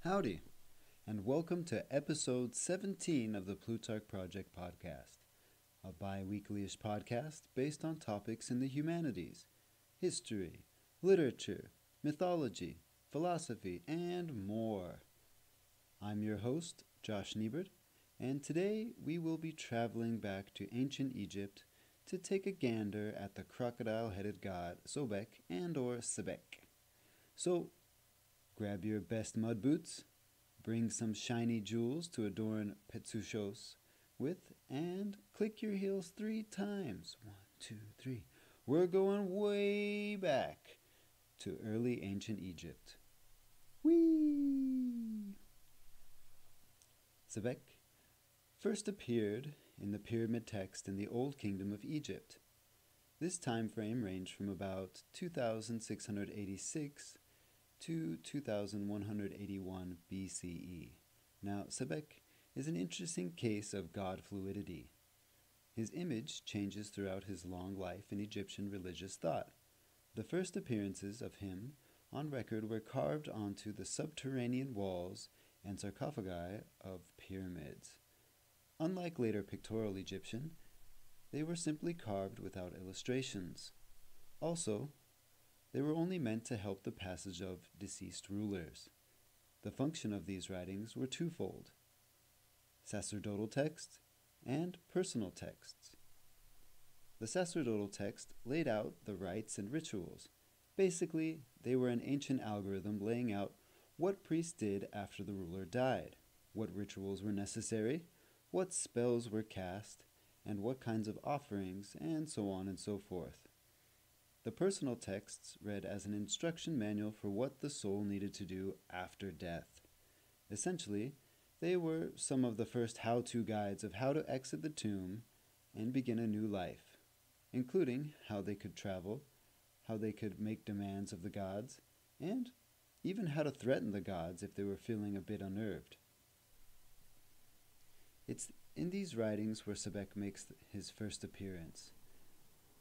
Howdy, and welcome to episode 17 of the Plutarch Project podcast, a bi-weekly-ish podcast based on topics in the humanities, history, literature, mythology, philosophy, and more. I'm your host, Josh Niebert, and today we will be traveling back to ancient Egypt to take a gander at the crocodile-headed god Sobek and or Sebek. So, grab your best mud boots, bring some shiny jewels to adorn Petsushos with, and click your heels 3 times. 1, 2, 3. We're going way back to early ancient Egypt. Whee! Sebek first appeared in the pyramid text in the Old Kingdom of Egypt. This time frame ranged from about 2686 to 2181 BCE. Now, Sebek is an interesting case of god fluidity. His image changes throughout his long life in Egyptian religious thought. The first appearances of him on record were carved onto the subterranean walls and sarcophagi of pyramids. Unlike later pictorial Egyptian, they were simply carved without illustrations. Also, they were only meant to help the passage of deceased rulers. The function of these writings were twofold: sacerdotal texts and personal texts. The sacerdotal text laid out the rites and rituals. Basically, they were an ancient algorithm laying out what priests did after the ruler died, what rituals were necessary, what spells were cast, and what kinds of offerings, and so on and so forth. The personal texts read as an instruction manual for what the soul needed to do after death. Essentially, they were some of the first how-to guides of how to exit the tomb and begin a new life, including how they could travel, how they could make demands of the gods, and even how to threaten the gods if they were feeling a bit unnerved. It's in these writings where Sebek makes his first appearance.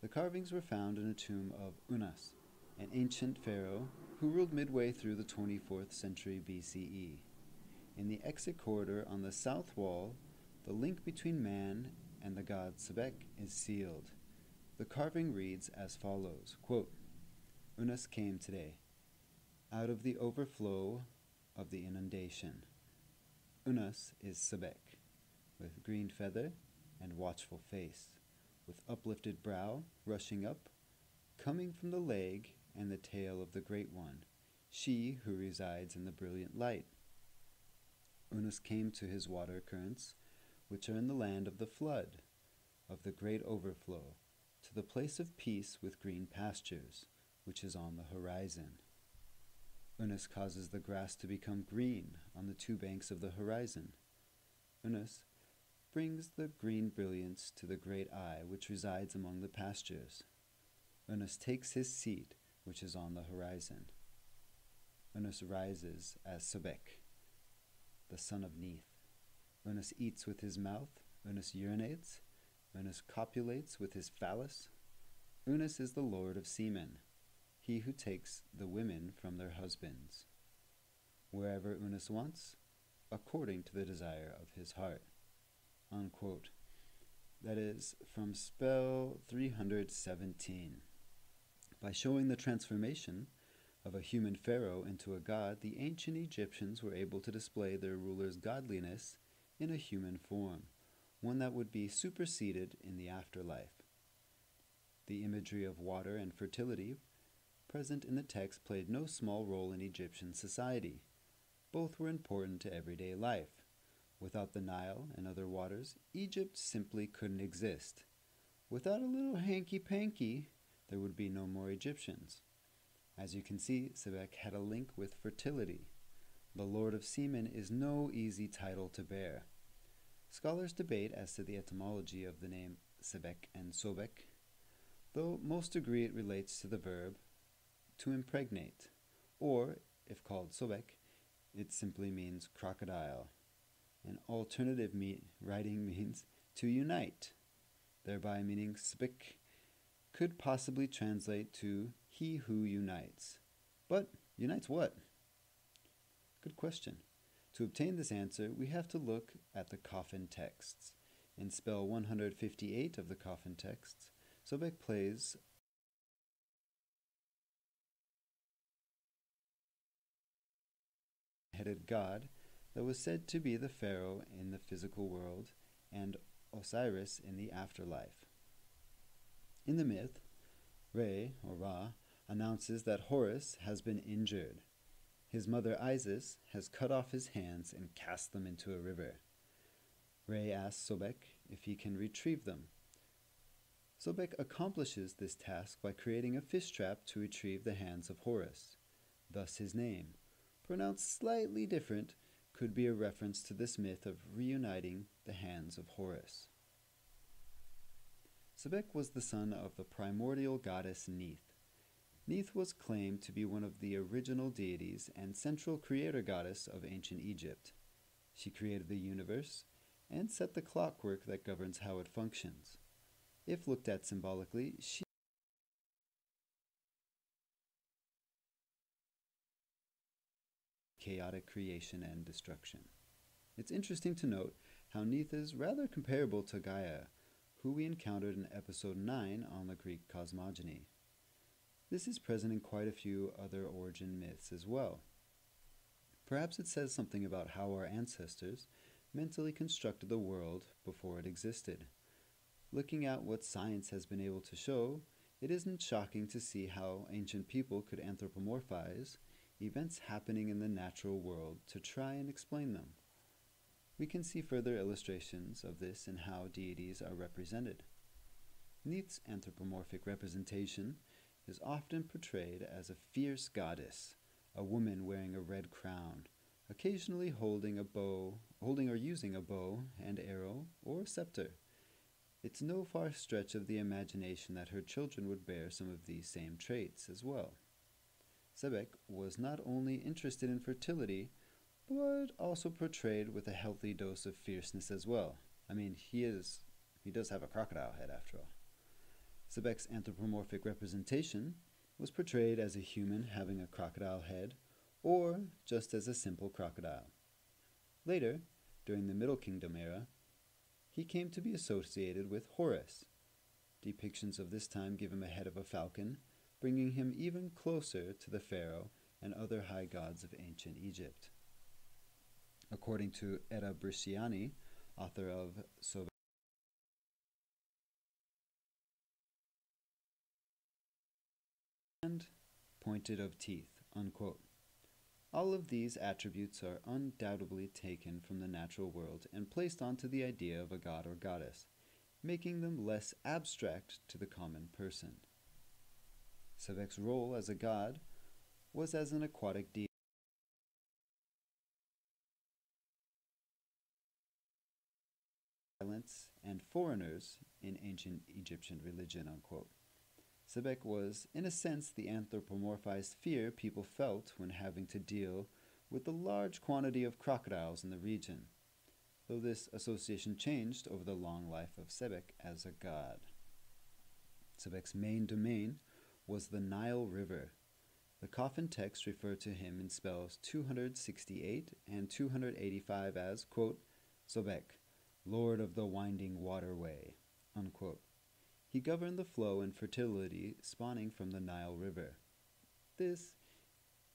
The carvings were found in a tomb of Unas, an ancient pharaoh who ruled midway through the 24th century BCE. In the exit corridor on the south wall, the link between man and the god Sebek is sealed. The carving reads as follows, quote, "Unas came today, out of the overflow of the inundation. Unas is Sebek, with green feather and watchful face, with uplifted brow, rushing up, coming from the leg and the tail of the Great One, she who resides in the brilliant light. Unas came to his water currents, which are in the land of the flood, of the great overflow, to the place of peace with green pastures, which is on the horizon. Unas causes the grass to become green on the 2 banks of the horizon. Unas brings the green brilliance to the great eye which resides among the pastures. Unas takes his seat which is on the horizon. Unas rises as Sobek, the son of Neith. Unas eats with his mouth. Unas urinates. Unas copulates with his phallus. Unas is the lord of semen, he who takes the women from their husbands. Wherever Unas wants, according to the desire of his heart." Unquote. That is from spell 317. By showing the transformation of a human pharaoh into a god, the ancient Egyptians were able to display their ruler's godliness in a human form, one that would be superseded in the afterlife. The imagery of water and fertility present in the text played no small role in Egyptian society. Both were important to everyday life. Without the Nile and other waters, Egypt simply couldn't exist. Without a little hanky-panky, there would be no more Egyptians. As you can see, Sebek had a link with fertility. The Lord of Semen is no easy title to bear. Scholars debate as to the etymology of the name Sebek and Sobek, though most agree it relates to the verb to impregnate, or, if called Sobek, it simply means crocodile. An alternative writing means to unite, thereby meaning Sebek could possibly translate to he who unites. But unites what? Good question. To obtain this answer, we have to look at the coffin texts. In spell 158 of the coffin texts, Sobek plays a headed god that was said to be the pharaoh in the physical world and Osiris in the afterlife. In the myth, Re, or Ra, announces that Horus has been injured. His mother Isis has cut off his hands and cast them into a river. Re asks Sobek if he can retrieve them. Sobek accomplishes this task by creating a fish trap to retrieve the hands of Horus. Thus his name, pronounced slightly different, could be a reference to this myth of reuniting the hands of Horus. Sebek was the son of the primordial goddess Neith. Neith was claimed to be one of the original deities and central creator goddess of ancient Egypt. She created the universe and set the clockwork that governs how it functions. If looked at symbolically, she chaotic creation and destruction. It's interesting to note how Neith is rather comparable to Gaia, who we encountered in episode 9 on the Greek cosmogony. This is present in quite a few other origin myths as well. Perhaps it says something about how our ancestors mentally constructed the world before it existed. Looking at what science has been able to show, it isn't shocking to see how ancient people could anthropomorphize events happening in the natural world to try and explain them. We can see further illustrations of this in how deities are represented. Neith's anthropomorphic representation is often portrayed as a fierce goddess, a woman wearing a red crown, occasionally holding or using a bow and arrow or scepter. It's no far stretch of the imagination that her children would bear some of these same traits as well. Sebek was not only interested in fertility, but also portrayed with a healthy dose of fierceness as well. I mean, he does have a crocodile head after all. Sebek's anthropomorphic representation was portrayed as a human having a crocodile head, or just as a simple crocodile. Later, during the Middle Kingdom era, he came to be associated with Horus. Depictions of this time give him a head of a falcon, bringing him even closer to the pharaoh and other high gods of ancient Egypt. According to Edda Brisciani, author of Sobek, and pointed of teeth, unquote. All of these attributes are undoubtedly taken from the natural world and placed onto the idea of a god or goddess, making them less abstract to the common person. Sebek's role as a god was as an aquatic deity, violence and foreigners in ancient Egyptian religion, unquote. Sebek was, in a sense, the anthropomorphized fear people felt when having to deal with the large quantity of crocodiles in the region, though this association changed over the long life of Sebek as a god. Sebek's main domain was the Nile River. The coffin texts refer to him in spells 268 and 285 as, quote, Sobek, Lord of the Winding Waterway, unquote. He governed the flow and fertility spawning from the Nile River.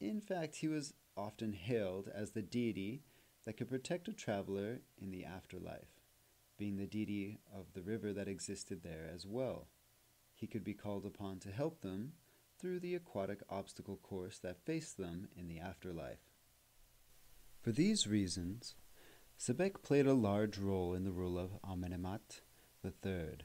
In fact, he was often hailed as the deity that could protect a traveler in the afterlife, being the deity of the river that existed there as well. He could be called upon to help them through the aquatic obstacle course that faced them in the afterlife. For these reasons, Sebek played a large role in the rule of Amenemhat III.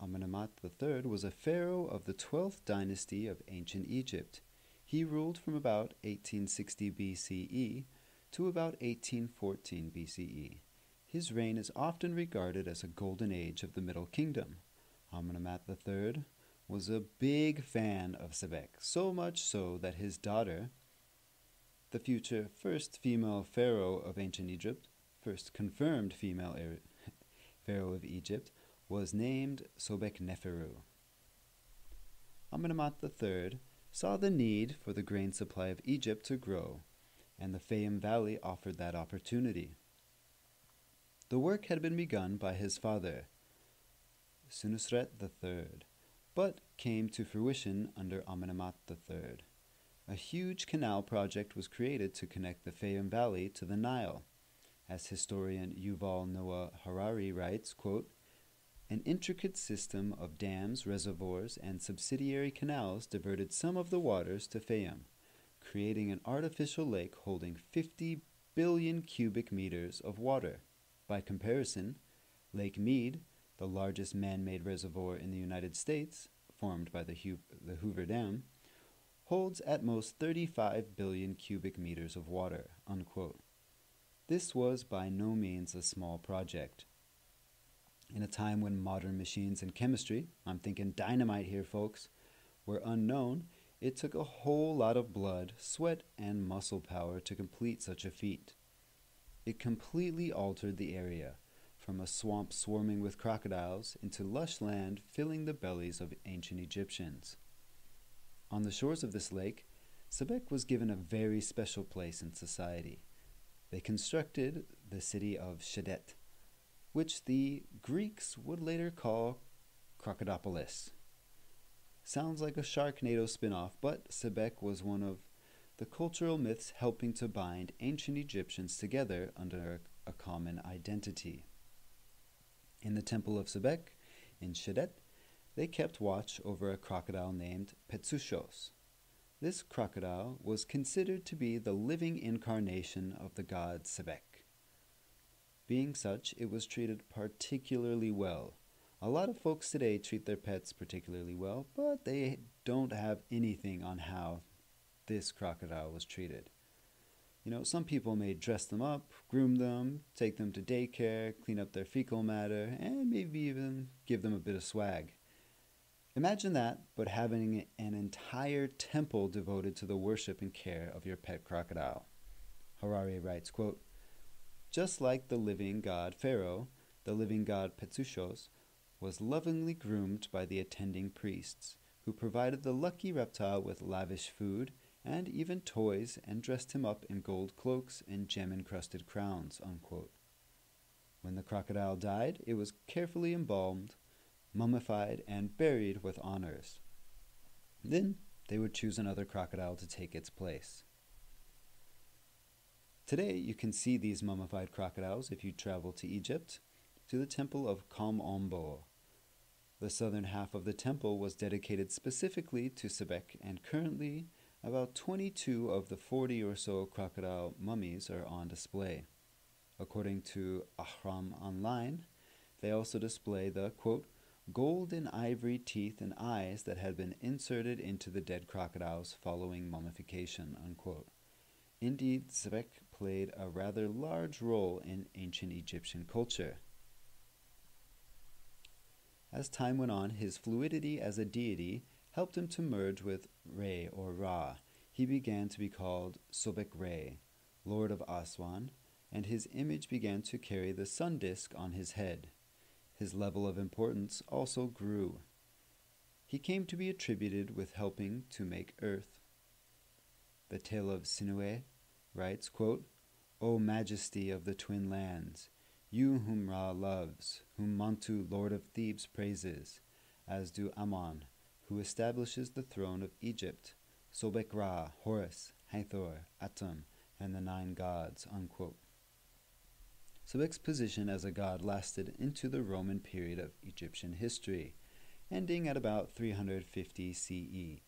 Amenemhat III was a pharaoh of the 12th dynasty of ancient Egypt. He ruled from about 1860 BCE to about 1814 BCE. His reign is often regarded as a golden age of the Middle Kingdom. Amenemhat III was a big fan of Sebek, so much so that his daughter, the future first female pharaoh of ancient Egypt, first confirmed female pharaoh of Egypt, was named Sobek Neferu. Amenemhat III saw the need for the grain supply of Egypt to grow, and the Fayum Valley offered that opportunity. The work had been begun by his father, Senusret III, but came to fruition under Amenemhat III. A huge canal project was created to connect the Fayum Valley to the Nile. As historian Yuval Noah Harari writes, quote, "An intricate system of dams, reservoirs, and subsidiary canals diverted some of the waters to Fayum, creating an artificial lake holding 50 billion cubic meters of water. By comparison, Lake Mead, the largest man-made reservoir in the United States, formed by the Hoover Dam, holds at most 35 billion cubic meters of water," unquote. This was by no means a small project. In a time when modern machines and chemistry, I'm thinking dynamite here, folks, were unknown, it took a whole lot of blood, sweat, and muscle power to complete such a feat. It completely altered the area, from a swamp swarming with crocodiles into lush land filling the bellies of ancient Egyptians. On the shores of this lake, Sebek was given a very special place in society. They constructed the city of Shedet, which the Greeks would later call Crocodipolis. Sounds like a Sharknado spin-off, but Sebek was one of the cultural myths helping to bind ancient Egyptians together under a common identity. In the temple of Sebek, in Shedet, they kept watch over a crocodile named Petsuchos. This crocodile was considered to be the living incarnation of the god Sebek. Being such, it was treated particularly well. A lot of folks today treat their pets particularly well, but they don't have anything on how this crocodile was treated. You know, some people may dress them up, groom them, take them to daycare, clean up their fecal matter, and maybe even give them a bit of swag. Imagine that, but having an entire temple devoted to the worship and care of your pet crocodile. Harari writes, quote, "Just like the living god Pharaoh, the living god Petsuchos was lovingly groomed by the attending priests, who provided the lucky reptile with lavish food and even toys and dressed him up in gold cloaks and gem-encrusted crowns," unquote. When the crocodile died, it was carefully embalmed, mummified, and buried with honors. Then they would choose another crocodile to take its place. Today, you can see these mummified crocodiles if you travel to Egypt, to the temple of Kom-Ombo. The southern half of the temple was dedicated specifically to Sebek, and currently, about 22 of the 40 or so crocodile mummies are on display. According to Ahram Online, they also display the, quote, "gold and ivory teeth and eyes that had been inserted into the dead crocodiles following mummification," unquote. Indeed, Sebek played a rather large role in ancient Egyptian culture. As time went on, his fluidity as a deity helped him to merge with Re or Ra. He began to be called Sobek Re, Lord of Aswan, and his image began to carry the sun disk on his head. His level of importance also grew. He came to be attributed with helping to make earth. The Tale of Sinuhe writes, quote, "O majesty of the twin lands, you whom Ra loves, whom Montu, Lord of Thebes, praises, as do Amon, who establishes the throne of Egypt, Sobek Ra, Horus, Hathor, Atum, and the 9 gods," unquote. Sebek's position as a god lasted into the Roman period of Egyptian history, ending at about 350 CE.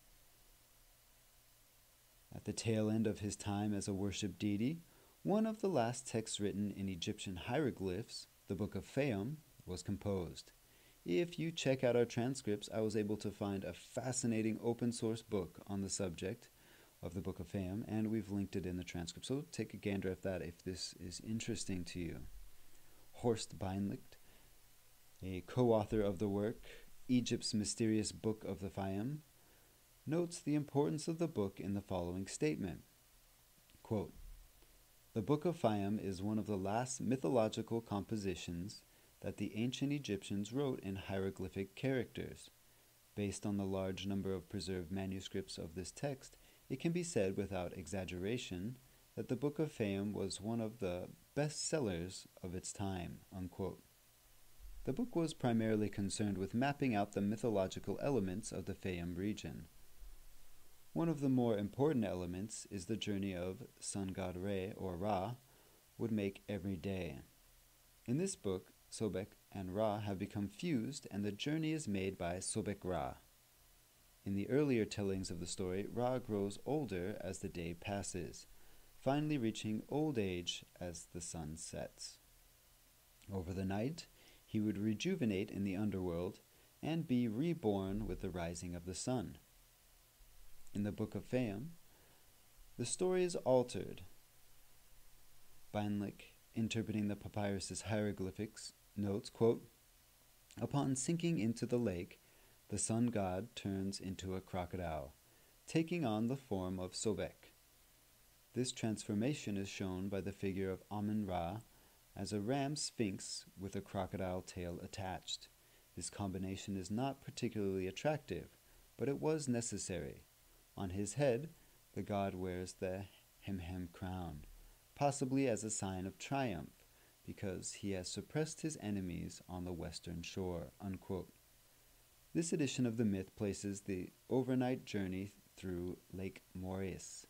At the tail end of his time as a worshipped deity, one of the last texts written in Egyptian hieroglyphs, the Book of Fayum, was composed. If you check out our transcripts, I was able to find a fascinating open source book on the subject of the Book of Fayum, and we've linked it in the transcript. So take a gander at that if this is interesting to you. Horst Beinlicht, a co-author of the work Egypt's Mysterious Book of the Fayum, notes the importance of the book in the following statement. Quote, "The Book of Fayum is one of the last mythological compositions that the ancient Egyptians wrote in hieroglyphic characters. Based on the large number of preserved manuscripts of this text, it can be said without exaggeration that the Book of Fame was one of the best sellers of its time, unquote. The book was primarily concerned with mapping out the mythological elements of the Fayum region. One of the more important elements is the journey of sun god Re, or Ra, would make every day. In this book, Sobek and Ra have become fused, and the journey is made by Sobek Ra. In the earlier tellings of the story, Ra grows older as the day passes, finally reaching old age as the sun sets. Over the night, he would rejuvenate in the underworld and be reborn with the rising of the sun. In the Book of Fayum, the story is altered. Beinlich, interpreting the papyrus's hieroglyphics, notes, quote, "Upon sinking into the lake, the sun god turns into a crocodile, taking on the form of Sobek. This transformation is shown by the figure of Amun-Ra as a ram sphinx with a crocodile tail attached. This combination is not particularly attractive, but it was necessary. On his head, the god wears the Hemhem crown, possibly as a sign of triumph, because he has suppressed his enemies on the western shore," unquote. This edition of the myth places the overnight journey through Lake Moeris,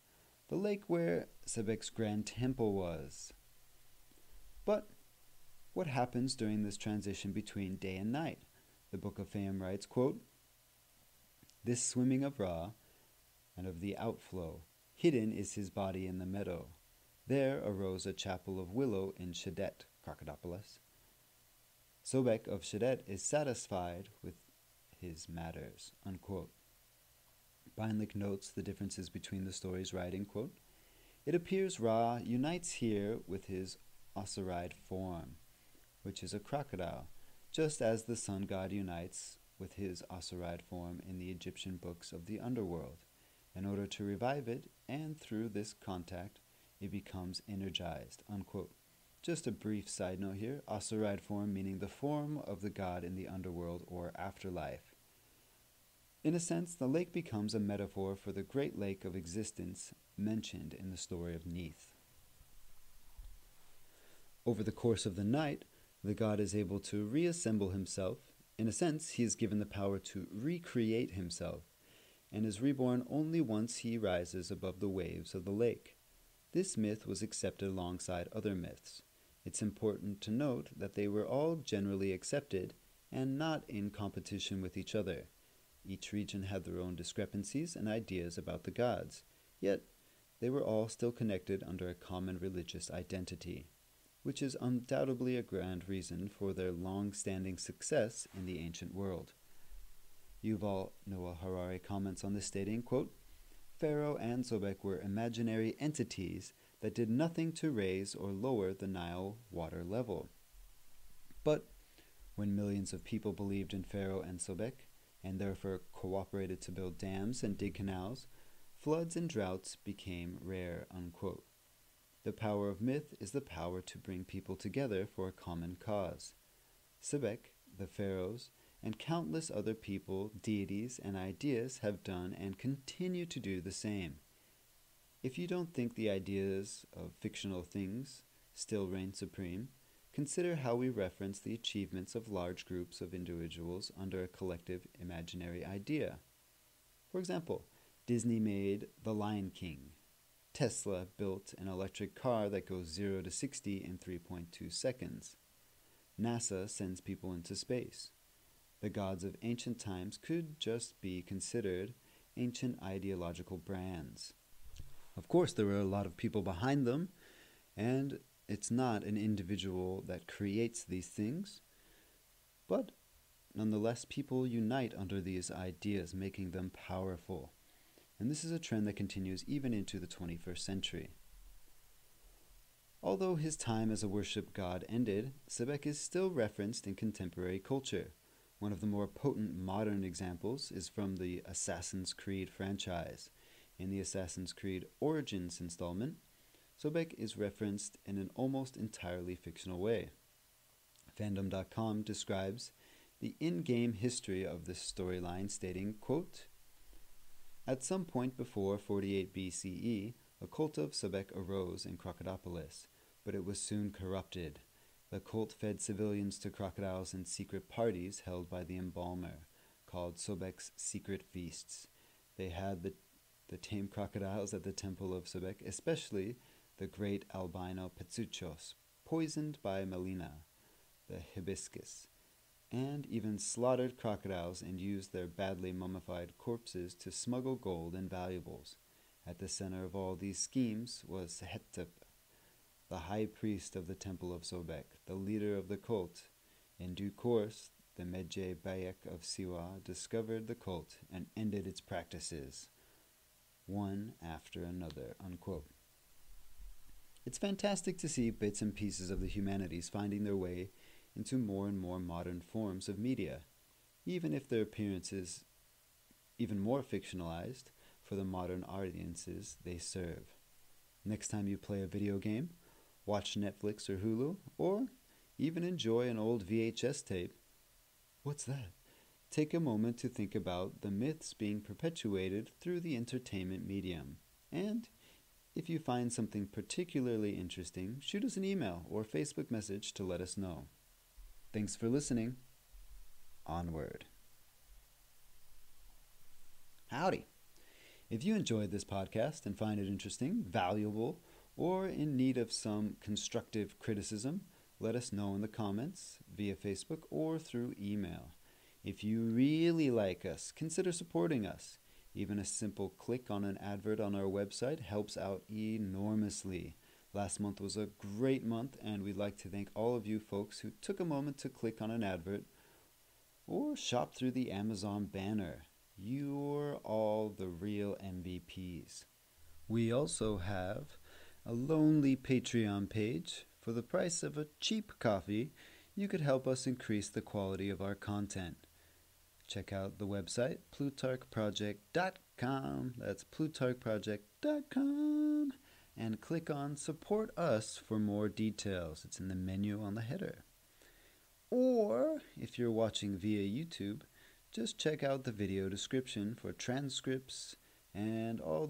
the lake where Sebek's grand temple was. But what happens during this transition between day and night? The Book of Fayum writes, quote, "This swimming of Ra and of the outflow, hidden is his body in the meadow. There arose a chapel of willow in Shedet, Crocodipolis. Sobek of Shedet is satisfied with his matters," unquote. Beinlich notes the differences between the stories, writing, quote, "It appears Ra unites here with his Osiride form, which is a crocodile, just as the sun god unites with his Osiride form in the Egyptian books of the underworld, in order to revive it, and through this contact it becomes energized," unquote. Just a brief side note here, Osiride form meaning the form of the god in the underworld or afterlife. In a sense, the lake becomes a metaphor for the great lake of existence mentioned in the story of Neith. Over the course of the night, the god is able to reassemble himself. In a sense, he is given the power to recreate himself, and is reborn only once he rises above the waves of the lake. This myth was accepted alongside other myths. It's important to note that they were all generally accepted and not in competition with each other. Each region had their own discrepancies and ideas about the gods, yet they were all still connected under a common religious identity, which is undoubtedly a grand reason for their long-standing success in the ancient world. Yuval Noah Harari comments on this, stating, quote, "Pharaoh and Sobek were imaginary entities that did nothing to raise or lower the Nile water level. But when millions of people believed in Pharaoh and Sobek, and therefore cooperated to build dams and dig canals, floods and droughts became rare," unquote. The power of myth is the power to bring people together for a common cause. Sebek, the pharaohs, and countless other people, deities, and ideas have done and continue to do the same. If you don't think the ideas of fictional things still reign supreme, consider how we reference the achievements of large groups of individuals under a collective imaginary idea. For example, Disney made The Lion King. Tesla built an electric car that goes 0 to 60 in 3.2 seconds. NASA sends people into space. The gods of ancient times could just be considered ancient ideological brands. Of course, there were a lot of people behind them, and it's not an individual that creates these things, but nonetheless, people unite under these ideas, making them powerful. And this is a trend that continues even into the 21st century. Although his time as a worship god ended, Sebek is still referenced in contemporary culture. One of the more potent modern examples is from the Assassin's Creed franchise. In the Assassin's Creed Origins installment, Sobek is referenced in an almost entirely fictional way. Fandom.com describes the in-game history of this storyline, stating, quote, "At some point before 48 BCE, A cult of Sebek arose in Crocodipolis, but it was soon corrupted. The cult fed civilians to crocodiles in secret parties held by the embalmer, called Sobek's secret feasts. They had the tame crocodiles at the temple of Sobek, especially the great albino Petsuchos, poisoned by Melina, the hibiscus, and even slaughtered crocodiles and used their badly mummified corpses to smuggle gold and valuables. At the center of all these schemes was Sehetep, the high priest of the temple of Sobek, the leader of the cult. In due course, the Medjay Bayek of Siwa discovered the cult and ended its practices, one after another. Unquote. It's fantastic to see bits and pieces of the humanities finding their way into more and more modern forms of media, even if their appearance is even more fictionalized for the modern audiences they serve. Next time you play a video game, watch Netflix or Hulu, or even enjoy an old VHS tape, what's that? Take a moment to think about the myths being perpetuated through the entertainment medium. And if you find something particularly interesting, shoot us an email or Facebook message to let us know. Thanks for listening. Onward. Howdy. If you enjoyed this podcast and find it interesting, valuable, or in need of some constructive criticism, let us know in the comments, via Facebook, or through email. If you really like us, consider supporting us. Even a simple click on an advert on our website helps out enormously. Last month was a great month, and we'd like to thank all of you folks who took a moment to click on an advert or shop through the Amazon banner. You're all the real MVPs. We also have a lonely Patreon page. For the price of a cheap coffee, you could help us increase the quality of our content. Check out the website, plutarchproject.com. That's plutarchproject.com. And click on Support Us for more details. It's in the menu on the header. Or, if you're watching via YouTube, just check out the video description for transcripts and all